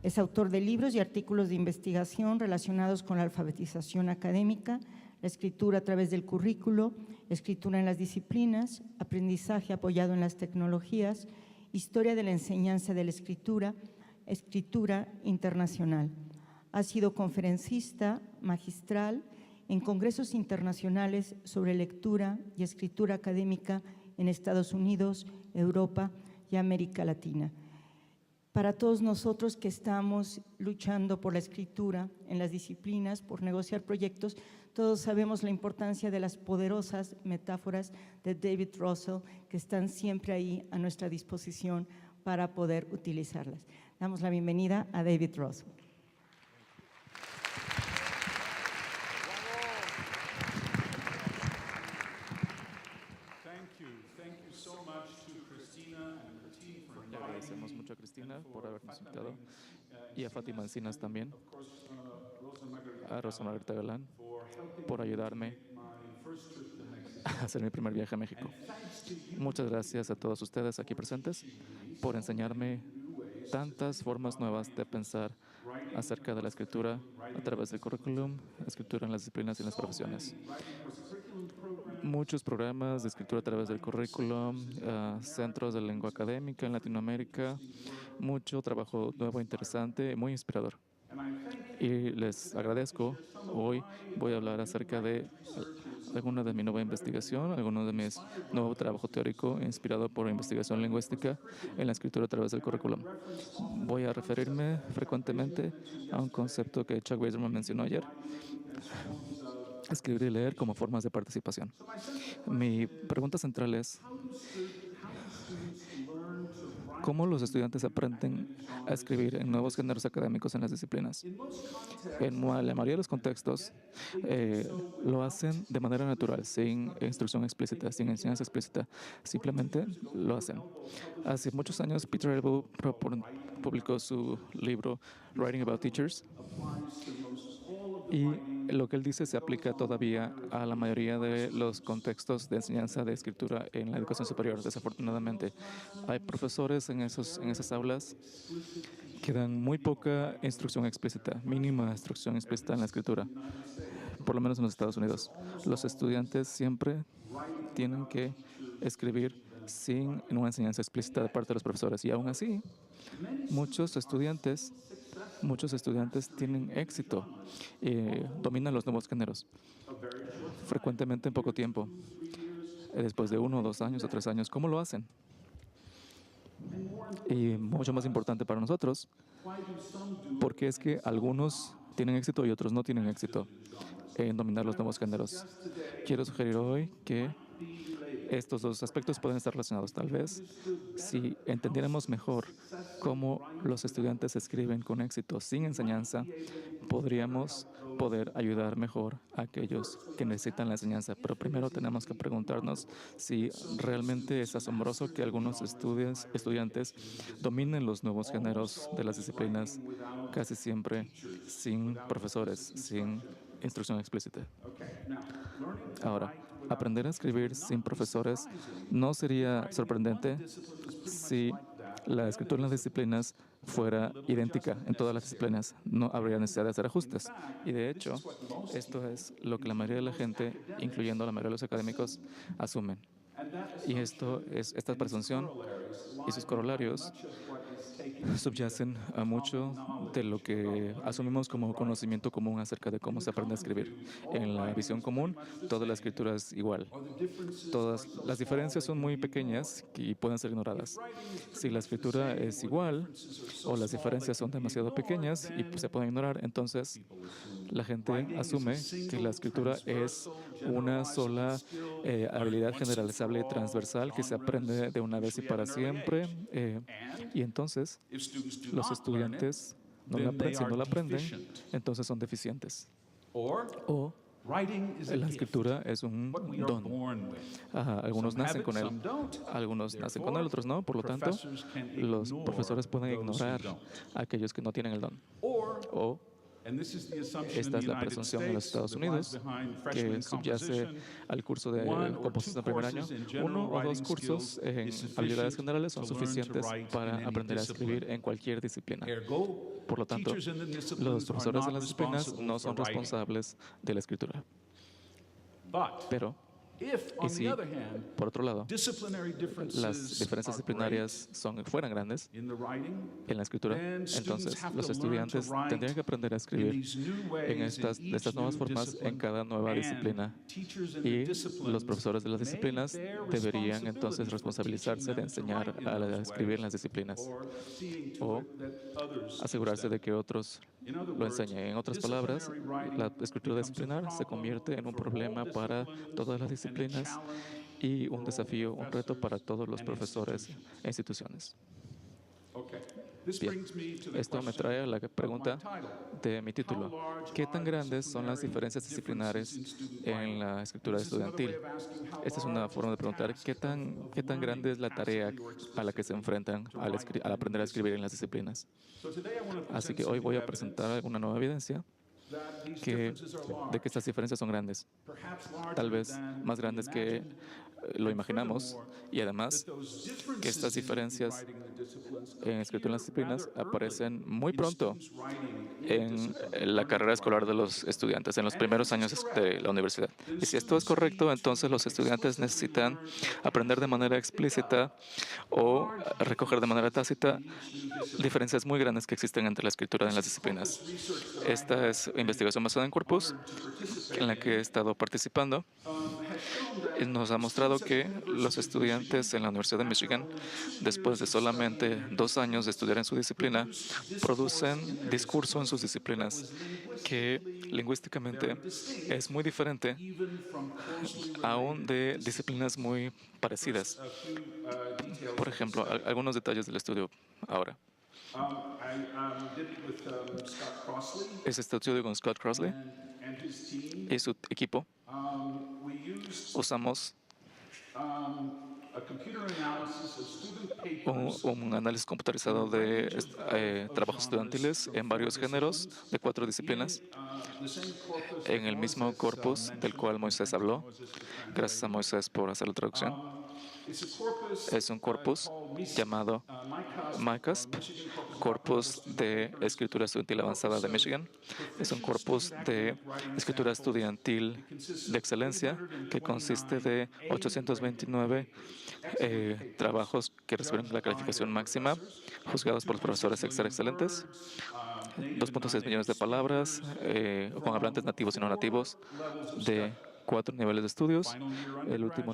Es autor de libros y artículos de investigación relacionados con la alfabetización académica, la escritura a través del currículo, escritura en las disciplinas, aprendizaje apoyado en las tecnologías, historia de la enseñanza de la escritura, escritura internacional. Ha sido conferencista magistral en congresos internacionales sobre lectura y escritura académica en Estados Unidos, Europa y América Latina. Para todos nosotros que estamos luchando por la escritura en las disciplinas, por negociar proyectos, todos sabemos la importancia de las poderosas metáforas de David Russell que están siempre ahí a nuestra disposición para poder utilizarlas. Damos la bienvenida a David Russell. Le agradecemos mucho a Cristina por habernos invitado y a Fátima Encinas también, a Rosa Margarita Galán por ayudarme a hacer mi primer viaje a México. Muchas gracias a todos ustedes aquí presentes por enseñarme tantas formas nuevas de pensar acerca de la escritura a través del currículum, escritura en las disciplinas y en las profesiones. Muchos programas de escritura a través del currículum, centros de lengua académica en Latinoamérica, mucho trabajo nuevo, interesante, muy inspirador. Y les agradezco. Hoy voy a hablar acerca de alguna de mi nueva investigación, alguno de mis nuevo trabajo teórico inspirado por investigación lingüística en la escritura a través del currículum. Voy a referirme frecuentemente a un concepto que Chuck Weiserman mencionó ayer: escribir y leer como formas de participación. Mi pregunta central es: ¿cómo los estudiantes aprenden a escribir en nuevos géneros académicos en las disciplinas? En la mayoría de los contextos lo hacen de manera natural, sin instrucción explícita, sin enseñanza explícita. Simplemente lo hacen. Hace muchos años, Peter Elbow publicó su libro Writing About Teachers. Y lo que él dice se aplica todavía a la mayoría de los contextos de enseñanza de escritura en la educación superior. Desafortunadamente, hay profesores en esas aulas que dan muy poca instrucción explícita, mínima instrucción explícita en la escritura, por lo menos en los Estados Unidos. Los estudiantes siempre tienen que escribir sin una enseñanza explícita de parte de los profesores. Y aún así, muchos estudiantes tienen éxito, dominan los nuevos géneros, frecuentemente en poco tiempo, después de 1, 2 años o 3 años. ¿Cómo lo hacen? Y mucho más importante para nosotros, porque es que algunos tienen éxito y otros no tienen éxito en dominar los nuevos géneros. Quiero sugerir hoy que estos dos aspectos pueden estar relacionados. Tal vez, si entendiéramos mejor cómo los estudiantes escriben con éxito sin enseñanza, podríamos poder ayudar mejor a aquellos que necesitan la enseñanza. Pero primero tenemos que preguntarnos si realmente es asombroso que algunos estudiantes dominen los nuevos géneros de las disciplinas casi siempre sin profesores, sin instrucción explícita. Ahora, aprender a escribir sin profesores no sería sorprendente si la escritura en las disciplinas fuera idéntica en todas las disciplinas. No habría necesidad de hacer ajustes. Y de hecho, esto es lo que la mayoría de la gente, incluyendo la mayoría de los académicos, asumen. Y esta presunción y sus corolarios subyacen a mucho de lo que asumimos como conocimiento común acerca de cómo se aprende a escribir. En la visión común, toda la escritura es igual. Todas las diferencias son muy pequeñas y pueden ser ignoradas. Si la escritura es igual o las diferencias son demasiado pequeñas y se pueden ignorar, entonces la gente asume que la escritura es una sola habilidad generalizable y transversal que se aprende de una vez y para siempre. Y entonces los estudiantes, si no la aprenden, entonces son deficientes. O la escritura es un don. Algunos nacen con él, otros no. Por lo tanto, los profesores pueden ignorar a aquellos que no tienen el don. O Esta es la presunción en los Estados Unidos que subyace al curso de composición de primer año. 1 o 2 cursos en habilidades generales son suficientes para aprender a escribir en cualquier disciplina. Por lo tanto, los profesores de las disciplinas no son responsables de la escritura. Pero, y si, por otro lado, las diferencias disciplinarias fueran grandes en la escritura, entonces los estudiantes tendrían que aprender a escribir de estas nuevas formas en cada nueva disciplina. Y los profesores de las disciplinas deberían entonces responsabilizarse de enseñar a escribir en las disciplinas o asegurarse de que otros lo enseñen. En otras palabras, la escritura disciplinar se convierte en un problema para todas las disciplinas y un desafío, un reto para todos los profesores e instituciones. Bien, esto me trae a la pregunta de mi título. ¿Qué tan grandes son las diferencias disciplinares en la escritura estudiantil? Esta es una forma de preguntar qué tan grande es la tarea a la que se enfrentan al aprender a escribir en las disciplinas. Así que hoy voy a presentar alguna nueva evidencia de que estas diferencias son grandes, tal vez más grandes que lo imaginamos, y además que estas diferencias en escritura en las disciplinas aparecen muy pronto en la carrera escolar de los estudiantes, en los primeros años de la universidad. Y si esto es correcto, entonces los estudiantes necesitan aprender de manera explícita o recoger de manera tácita diferencias muy grandes que existen entre la escritura en las disciplinas. Esta es investigación basada en corpus, en la que he estado participando. Nos ha mostrado que los estudiantes en la Universidad de Michigan, después de solamente 2 años de estudiar en su disciplina, producen discurso en sus disciplinas que lingüísticamente es muy diferente aún de disciplinas muy parecidas. Por ejemplo, algunos detalles del estudio ahora. Este estudio con Scott Crossley y su equipo. Usamos un análisis computarizado de trabajos estudiantiles en varios géneros de 4 disciplinas en el mismo corpus del cual Moisés habló. Gracias a Moisés por hacer la traducción. Es un corpus llamado MICASP, Corpus de Escritura Estudiantil Avanzada de Michigan. Es un corpus de escritura estudiantil de excelencia que consiste de 829 trabajos que recibieron la calificación máxima, juzgados por los profesores excelentes, 2.6 millones de palabras, con hablantes nativos y no nativos, de 4 niveles de estudios, el último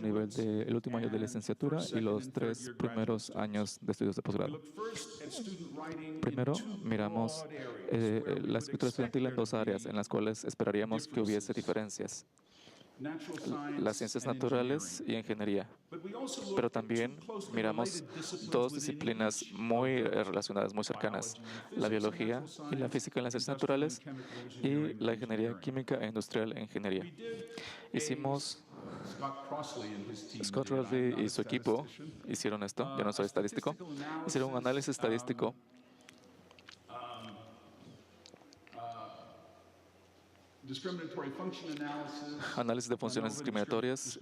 año de licenciatura y los 3 primeros años de estudios de posgrado. Primero, miramos la escritura estudiantil en 2 áreas en las cuales esperaríamos que hubiese diferencias: las ciencias naturales y ingeniería. Pero también miramos 2 disciplinas muy relacionadas, muy cercanas: la biología y la física en las ciencias naturales y la ingeniería química e industrial en ingeniería. Scott Crossley y su equipo hicieron esto. Yo no soy estadístico. Hicieron un análisis estadístico análisis de funciones discriminatorias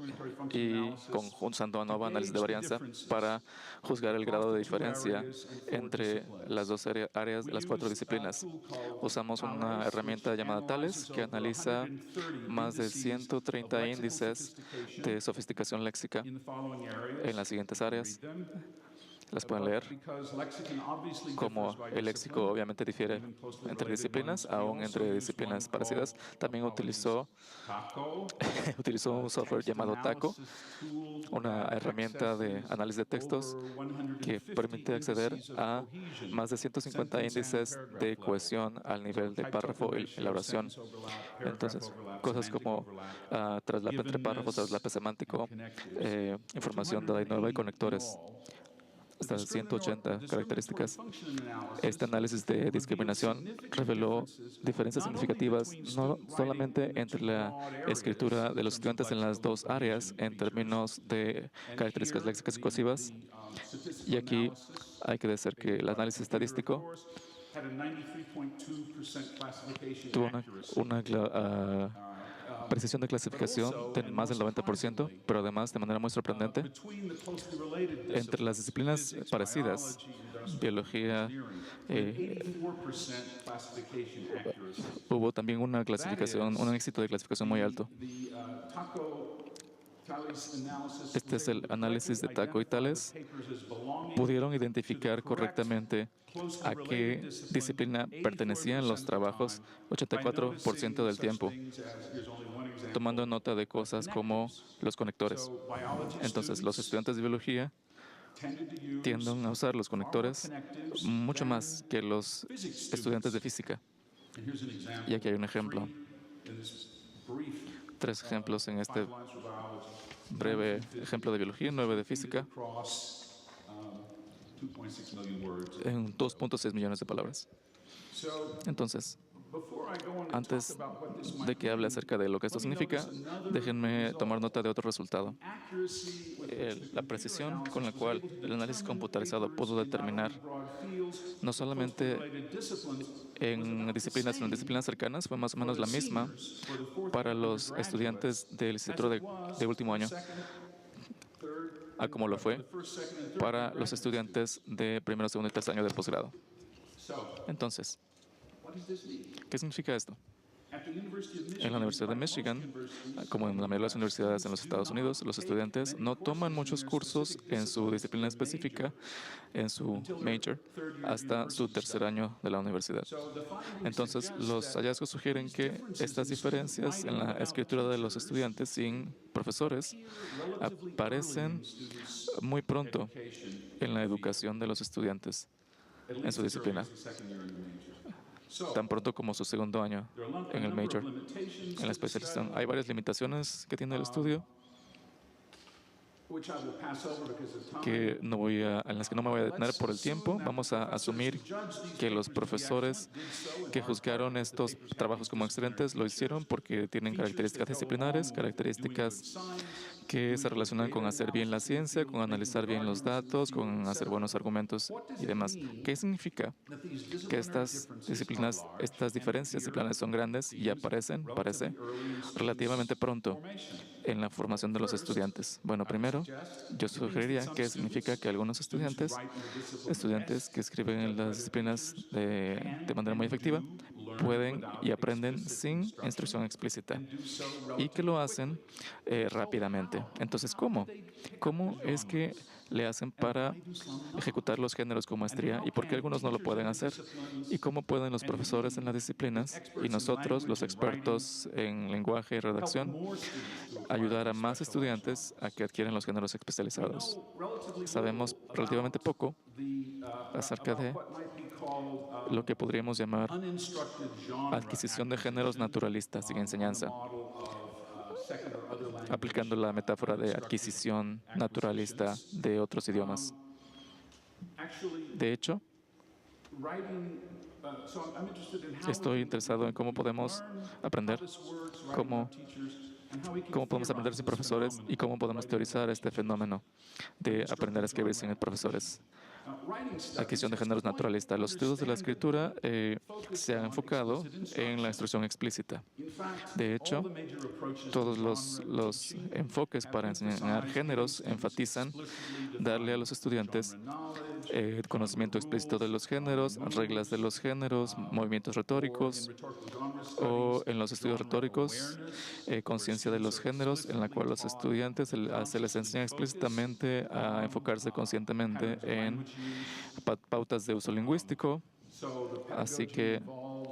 y usando ANOVA, análisis de varianza, para juzgar el grado de diferencia entre las 2 áreas de las 4 disciplinas. Usamos una herramienta llamada TALES que analiza más de 130 índices de sofisticación léxica en las siguientes áreas. Las pueden leer. Como el léxico obviamente difiere entre disciplinas, aún entre disciplinas parecidas, también utilizó un software llamado TACO, una herramienta de análisis de textos que permite acceder a más de 150 índices de cohesión al nivel de párrafo y la oración. Entonces, cosas como traslape entre párrafos, traslape semántico, información dada y nueva y conectores. Hasta 180 características. Este análisis de discriminación reveló diferencias significativas no solamente entre la escritura de los estudiantes en las 2 áreas en términos de características léxicas y cursivas, y aquí hay que decir que el análisis estadístico had a 93.2% classification tuvo accuracy. precisión de clasificación de más del 90%, pero además, de manera muy sorprendente, Between the closely related entre las disciplinas physics, parecidas, biology, industrial biología, engineering, eh, 84% classification accuracy. hubo también una clasificación, un éxito de clasificación muy alto. Este es el análisis de Taco y Tales. Pudieron identificar correctamente a qué disciplina pertenecían los trabajos 84% del tiempo, tomando nota de cosas como los conectores. Entonces, los estudiantes de biología tienden a usar los conectores mucho más que los estudiantes de física. Y aquí hay un ejemplo. 3 ejemplos en este breve ejemplo de biología, 9 de física, en 2.6 millones de palabras. Entonces, antes de que hable acerca de lo que esto significa, déjenme tomar nota de otro resultado. La precisión con la cual el análisis computarizado pudo determinar no solamente en disciplinas, sino en disciplinas cercanas, fue más o menos la misma para los estudiantes del licenciatura de último año, a como lo fue para los estudiantes de primero, segundo y tercer año de posgrado. Entonces, ¿qué significa esto? En la Universidad de Michigan, como en la mayoría de las universidades en los Estados Unidos, los estudiantes no toman muchos cursos en su disciplina específica, en su major, hasta su tercer año de la universidad. Entonces, los hallazgos sugieren que estas diferencias en la escritura de los estudiantes sin profesores aparecen muy pronto en la educación de los estudiantes en su disciplina, tan pronto como su segundo año en el major, en la especialización. Hay varias limitaciones que tiene el estudio en las que no me voy a detener por el tiempo. Vamos a asumir que los profesores que juzgaron estos trabajos como excelentes lo hicieron porque tienen características disciplinares, características que se relacionan con hacer bien la ciencia, con analizar bien los datos, con hacer buenos argumentos y demás. ¿Qué significa que estas disciplinas, estas diferencias disciplinarias son grandes y aparecen, parece, relativamente pronto en la formación de los estudiantes? Bueno, primero, yo sugeriría que significa que algunos estudiantes que escriben en las disciplinas de manera muy efectiva, pueden y aprenden sin instrucción explícita y que lo hacen rápidamente. Entonces, ¿cómo? ¿Cómo es que le hacen para ejecutar los géneros con maestría y por qué algunos no lo pueden hacer? ¿Y cómo pueden los profesores en las disciplinas y nosotros, los expertos en lenguaje y redacción, ayudar a más estudiantes a que adquieran los géneros especializados? Sabemos relativamente poco acerca de lo que podríamos llamar adquisición de géneros naturalistas en enseñanza, aplicando la metáfora de adquisición naturalista de otros idiomas. De hecho, estoy interesado en cómo podemos aprender, cómo podemos aprender sin profesores y cómo podemos teorizar este fenómeno de aprender a escribir sin profesores. Adquisición de géneros naturalistas. Los estudios de la escritura se han enfocado en la instrucción explícita. De hecho, todos los enfoques para enseñar géneros enfatizan darle a los estudiantes conocimiento explícito de los géneros, reglas de los géneros, movimientos retóricos, o en los estudios retóricos, conciencia de los géneros, en la cual los estudiantes se les enseña explícitamente a enfocarse conscientemente en pautas de uso lingüístico. Así que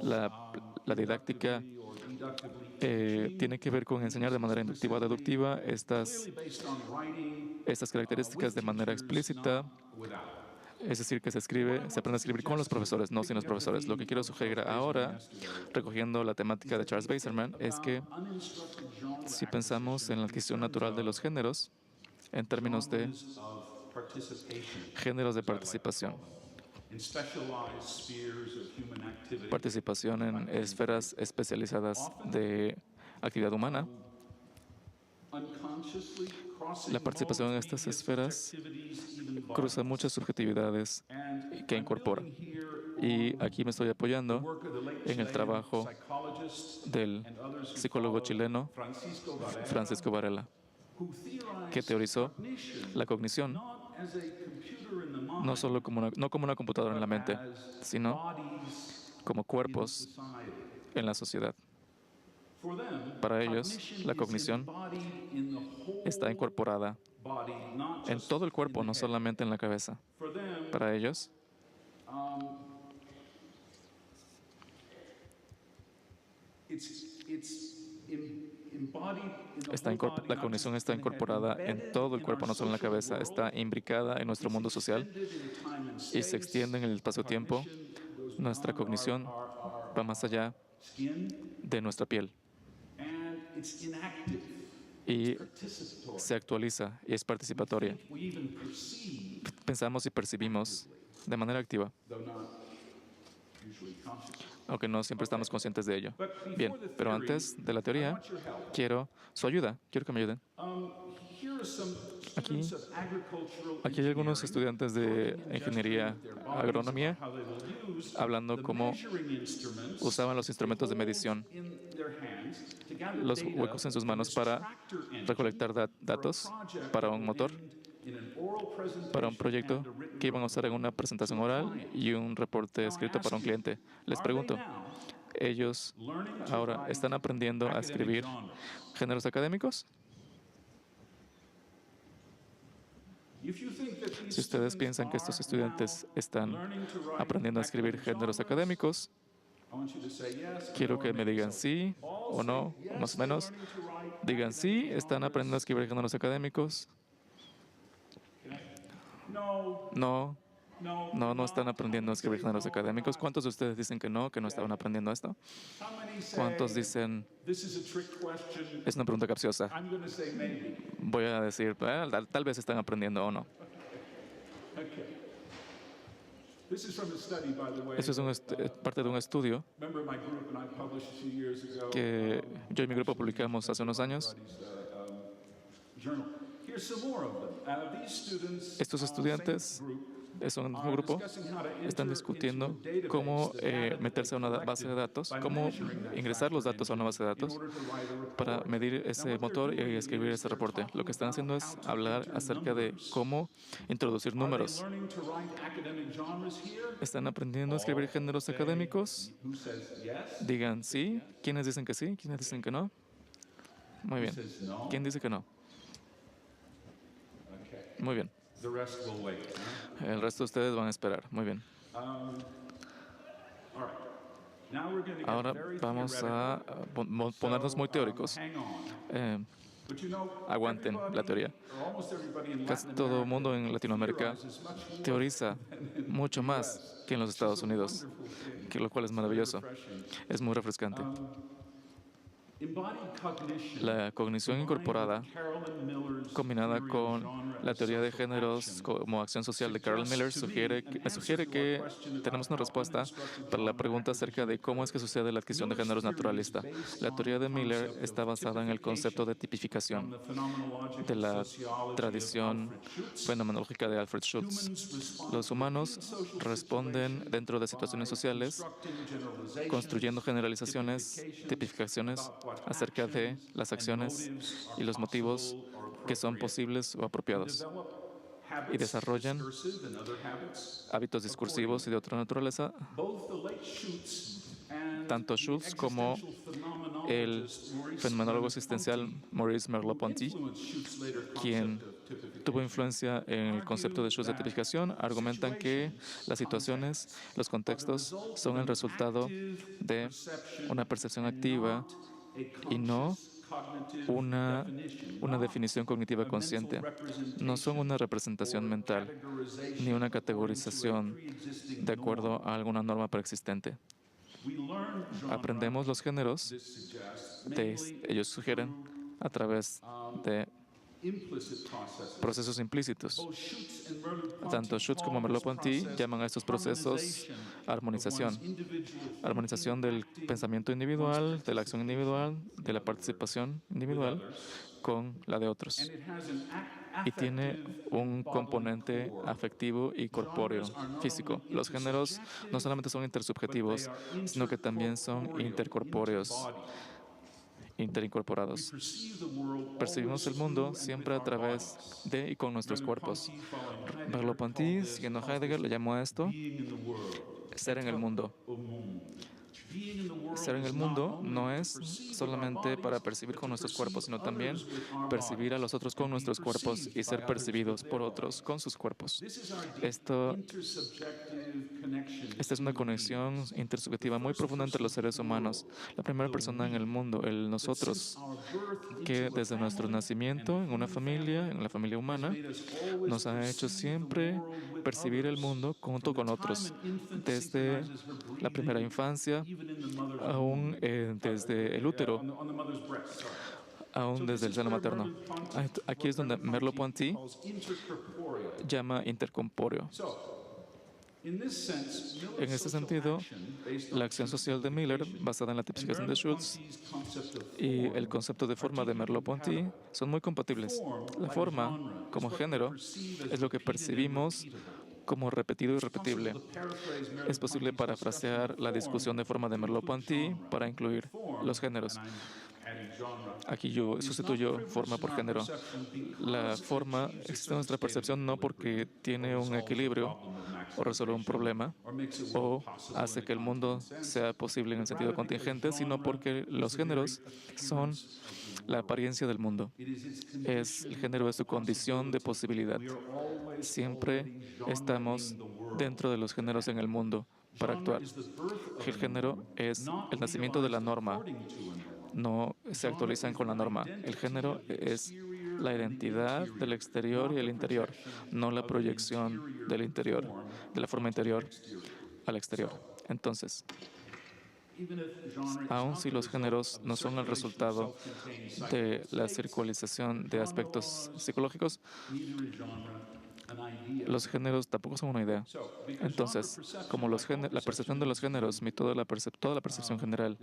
la didáctica tiene que ver con enseñar de manera inductiva o deductiva estas características de manera explícita. Es decir, que se aprende a escribir con los profesores, no sin los profesores. Lo que quiero sugerir ahora, recogiendo la temática de Charles Basserman, es que si pensamos en la adquisición natural de los géneros, en términos de géneros de participación en esferas especializadas de actividad humana, unconsciously crossing La participación en modes, estas medias, esferas subjectivities, even cruza violence. muchas subjetividades And que I'm incorpora. building here Y on aquí me estoy the apoyando work of the late en el Chilean trabajo psychologist del and others who psicólogo followed, chileno Francisco Varela, Francisco Varela, who que theorized teorizó cognition la cognición not as a computer in the mind, no solo no como una computadora en la but mente, as sino bodies como in cuerpos society. en la sociedad. For them, Para ellos, cognition la is cognición embodied in the whole está incorporada body, not en just todo el in cuerpo, the no head. solamente en la cabeza. For them, Para ellos, embodied in the está whole body, la not cognición just está in the head, incorporada en embedded todo el in cuerpo, our no solo en la social cabeza. world. Está imbricada en nuestro It's mundo social extended in time and y se space. extiende en el espacio-tiempo. Cognition goes Nuestra beyond cognición our va más allá skin, de nuestra piel and it's inactive, y participatory. se actualiza y es participatoria. We even perceive, Pensamos y percibimos de manera activa, though not usually conscious. aunque no siempre estamos conscientes de ello. But before Bien, the pero theory, antes de la I teoría, want your help. quiero su ayuda, quiero que me ayuden. Here are some Aquí- students of agricultural Aquí hay algunos engineering estudiantes de talking and ingeniería gesturing with their bodies agrónomía about how they will use hablando the cómo measuring instruments usaban los instrumentos de they hold medición, in their hands to gather los data huecos en sus from manos this para tractor engine recolectar for a datos project para that un will motor, end in an oral para un presentation proyecto and a written que iban a usar en una report presentación to a oral client. y un reporte Now, I escrito para un ask you, cliente. Les are pregunto, they now ¿ellos learning to ahora write están aprendiendo a academic escribir genres? géneros académicos? If you think that these Si ustedes students piensan que estos are estudiantes now están learning to write aprendiendo a escribir academic géneros genres, académicos, I want you to say yes, quiero no, que or me maybe digan so. sí All o no, say yes, más o they're menos. learning to write Digan sí, academic están aprendiendo a genres. escribir géneros académicos. No, No, no, no están aprendiendo a escribir géneros académicos. ¿Cuántos de ustedes dicen que no estaban aprendiendo esto? How many say, ¿Cuántos dicen this is a trick question? es una pregunta capciosa? I'm going to say maybe. Voy a decir, tal vez están aprendiendo o no. Okay. This is from a study, by the way. Eso es parte de un estudio Member of my group and I published a few years ago. que yo y mi grupo publicamos hace unos años. Journal. Here's some more of them. These students, Estos same estudiantes group, es un mismo are grupo, discussing how to están enter discutiendo into the database, cómo the data that meterse a they una base de collected datos, by cómo measuring that ingresar los tractor datos a una base de engine in datos order to write a report. para medir Now, ese what they're motor y doing escribir is ese they're reporte. Lo que están haciendo talking es about how to hablar enter acerca de numbers. cómo introducir Are números. they learning to write academic genres here? ¿Están aprendiendo a escribir géneros Say, académicos? Who says yes? Digan sí. ¿Quiénes dicen que sí? ¿Quiénes dicen que no? Muy Who bien. says no? ¿Quién dice que no? Okay. Muy bien. The rest will wait. El resto de ustedes van a esperar. Muy bien. All right. Now we're going to get Ahora very vamos a theoretical. ponernos muy teóricos. Hang on. Eh, But you know, Aguanten la everybody, teoría. or almost everybody in Casi Latin todo el America mundo en Latinoamérica theorizes much more teoriza than in mucho the más US, que en los which is Estados a Unidos, wonderful thing. que lo cual es It's very maravilloso. refreshing. Es muy refrescante. Embodied cognition La cognición combined incorporada, with Carolyn Miller's combinada theory of con genre la as teoría de social géneros action, como acción social de Carol Miller, me sugiere que tenemos una respuesta para la pregunta acerca de cómo es que sucede la adquisición de géneros naturalista. La teoría de Miller está basada en el concepto de from tipificación the phenomenological de la sociology tradición of Alfred Schutz. fenomenológica de Alfred Schutz. Humans respond Los to humanos repeated social responden situations dentro de situaciones by sociales constructing generalizations, construyendo generalizaciones, tipificaciones about what acerca de actions las and acciones motives are y los motivos possible or que son appropriate. posibles o They apropiados. develop Y habits, desarrollan discursive and other habits. hábitos discursivos y de otra naturaleza. Both the late Schutz and Tanto the Schutz como existential el phenomenologist Maurice fenomenólogo existencial Merleau-Ponty, Maurice who Merleau-Ponty, influenced Schutz's later quien concept of typification, tuvo influencia en el concepto de Schutz de tipificación, argumentan que las situaciones, los contextos son el resultado de una percepción activa y no una definición cognitiva consciente. No son una representación mental ni una categorización de acuerdo a alguna norma preexistente. Aprendemos los géneros, ellos sugieren, a través de implicit processes. procesos implícitos. Both Schutz and Merleau-Ponty Tanto Schutz como call this Merleau-Ponty process llaman a estos procesos harmonization of armonización. one's individual Armonización thinking, del acting, pensamiento individual, de la acción individual, de la participación individual con la de otros. and it has an Y tiene affective un bodily componente core. afectivo y corpóreo, físico. Los géneros no solamente son intersubjetivos, sino que también son intercorpóreos, interincorporados. Percibimos el mundo siempre a través de y con nuestros cuerpos. Merleau-Ponty, siguiendo Heidegger, le llamó a esto ser en el mundo. Ser en el mundo no es solamente para percibir con nuestros cuerpos, sino también percibir a los otros con nuestros cuerpos y ser percibidos por otros con sus cuerpos. Esta es una conexión intersubjetiva muy profunda entre los seres humanos. La primera persona en el mundo, el nosotros, que desde nuestro nacimiento en una familia, en la familia humana, nos ha hecho siempre percibir el mundo junto con otros. Desde la primera infancia, aún desde el útero, aún desde el seno materno. Aquí es donde Merleau-Ponty llama intercorpóreo. En este sentido, la acción social de Miller, basada en la tipificación de Schultz, y el concepto de forma de Merleau-Ponty son muy compatibles. La forma, como género, es lo que percibimos como repetido y repetible. Es posible parafrasear la discusión de forma de Merleau-Ponty para incluir los géneros. Aquí yo sustituyo forma por género. La forma existe en nuestra percepción no porque tiene un equilibrio o resuelve un problema o hace que el mundo sea posible en el sentido contingente, sino porque los géneros son la apariencia del mundo. El género es su condición de posibilidad. Siempre estamos dentro de los géneros en el mundo para actuar. El género es el nacimiento de la norma. No se actualizan con la norma. El género es la identidad del exterior y el interior, no la proyección del interior, de la forma interior al exterior. Entonces, aun si los géneros no son el resultado de la circularización de aspectos psicológicos, los géneros tampoco son una idea. Entonces, como la percepción de los géneros, toda la percepción general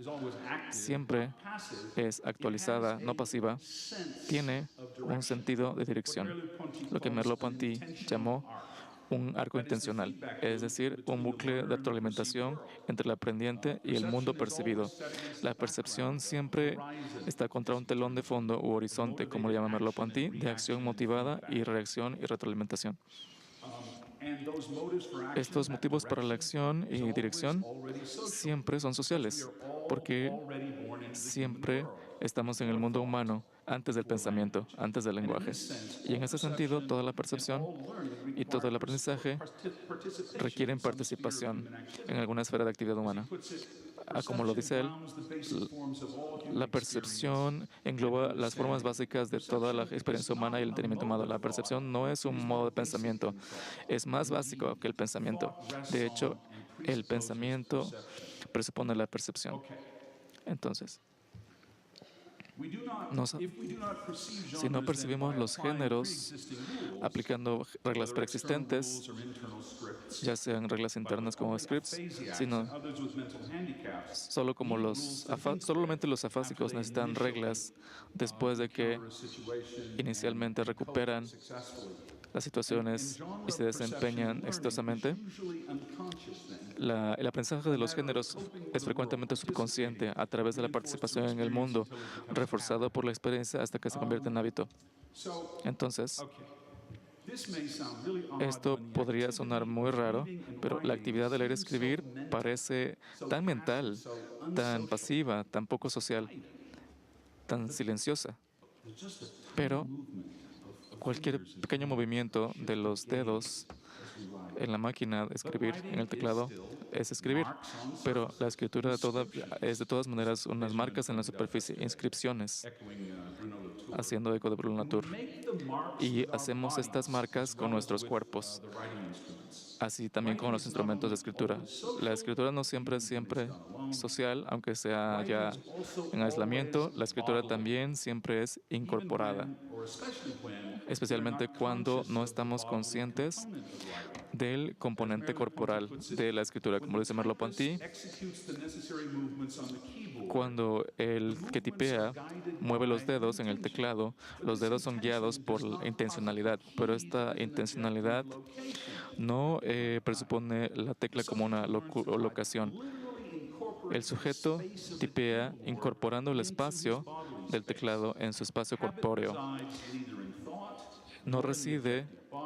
siempre es actualizada, no pasiva, tiene un sentido de dirección, lo que Merleau-Ponty llamó un arco intencional, es decir, un bucle de retroalimentación entre el aprendiente y el mundo percibido. La percepción siempre está contra un telón de fondo u horizonte, como lo llama Merleau-Ponty, de acción motivada y reacción y retroalimentación. Estos motivos para la acción y dirección siempre son sociales, porque siempre estamos en el mundo humano antes del pensamiento, antes del lenguaje. Y en ese sentido, toda la percepción y todo el aprendizaje requieren participación en alguna esfera de actividad humana. Como lo dice él, la percepción engloba las formas básicas de toda la experiencia humana y el entendimiento humano. La percepción no es un modo de pensamiento, es más básico que el pensamiento. De hecho, el pensamiento presupone la percepción. Entonces, si no percibimos los géneros aplicando reglas preexistentes, ya sean reglas internas como scripts, sino solamente los afásicos necesitan reglas después de que inicialmente recuperan las situaciones y se desempeñan exitosamente. El aprendizaje de los géneros es frecuentemente subconsciente a través de la participación en el mundo, reforzado por la experiencia hasta que se convierte en hábito. Entonces, esto podría sonar muy raro, pero la actividad de leer y escribir parece tan mental, tan pasiva, tan poco social, tan silenciosa. Pero cualquier pequeño movimiento de los dedos En la máquina de escribir, en el teclado, es escribir, pero la escritura es de todas maneras unas marcas en la superficie, inscripciones, haciendo eco de Bruno Latour. Y hacemos estas marcas con nuestros cuerpos, así también con los instrumentos de escritura. La escritura no siempre es social, aunque sea ya en aislamiento. La escritura también siempre es incorporada, especialmente cuando no estamos conscientes del componente corporal de la escritura. Como lo dice Merleau-Ponty, cuando el que tipea mueve los dedos en el teclado, los dedos son guiados por la intencionalidad, pero esta intencionalidad no presupone la tecla como una locación. El sujeto tipea incorporando el espacio del teclado en su espacio corpóreo.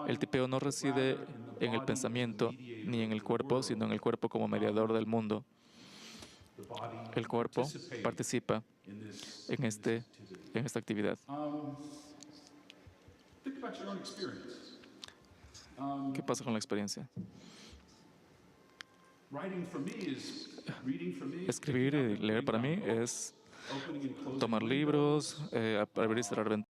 El tipeo no reside en el pensamiento ni en el cuerpo, sino en el cuerpo como mediador del mundo. El cuerpo participa en esta actividad. ¿Qué pasa con la experiencia? Escribir y leer para mí es tomar libros, abrir y cerrar ventanas.